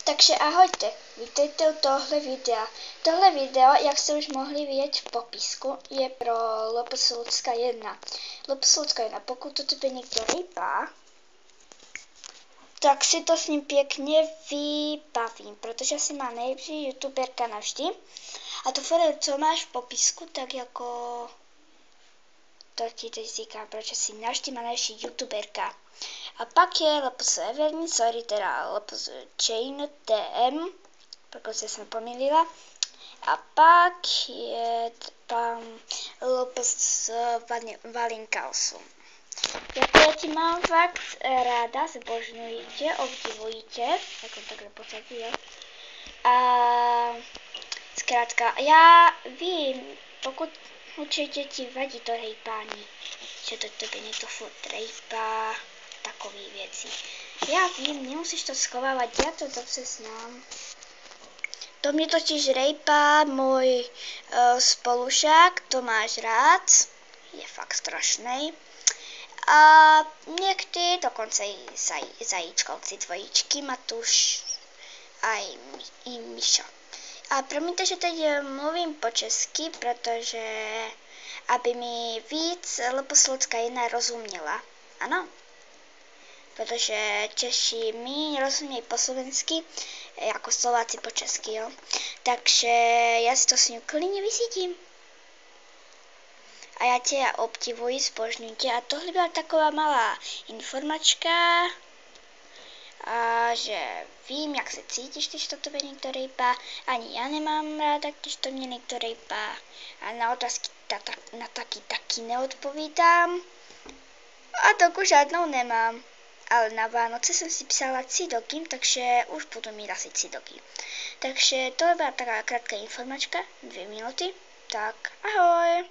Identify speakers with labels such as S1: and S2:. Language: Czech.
S1: Takže ahojte, vítejte u tohle videa. Tohle video, jak jste už mohli vidět v popisku, je pro LPS 1. LPS 1, pokud to tebe někdo rejpá, tak si to s ním pěkně vybavím, protože si má nejlepší youtuberka navždy. A to video, co máš v popisku, tak jako... To ti teď říkám, proč si navždy má nejlepší youtuberka. A pak je LPS Everní, sorry, teda LPS Chain TM, pokud jsem pomýlila. A pak je tam LPS Valinka 8. Jako já ti mám fakt ráda, zbožňuji tě, obdivuji tě, jako takhle posadí, jo. A zkrátka, já vím, pokud určitě ti vadí to rejpání, že to tebe někdo furt rejpá, takový věci. Já vím, nemusíš to schovávat, já to dobře znám. To mě totiž rejpá můj spolužák, to máš rád, je fakt strašný. A někdy dokonce i zajíčkovci dvojičky, Matuš a i Míša. A promiňte, že teď mluvím po česky, protože aby mi víc LPS 1 rozuměla. Ano, protože Češi mi rozumějí po slovensky, jako Slováci po česky, jo. Takže já si to s ním klidně vysítím. A já tě obdivuji, zbožňuji tě. A tohle byla taková malá informačka. A že vím, jak se cítíš, když to tebe někdo rejpá. Ani já nemám ráda, když to mě někdo rejpá. A na otázky taky neodpovídám. A taky žádnou nemám. Ale na Vánoce jsem si psala cidoky, takže už budu mít asi cidoky. Takže to byla taková krátká informačka, 2 minuty. Tak ahoj!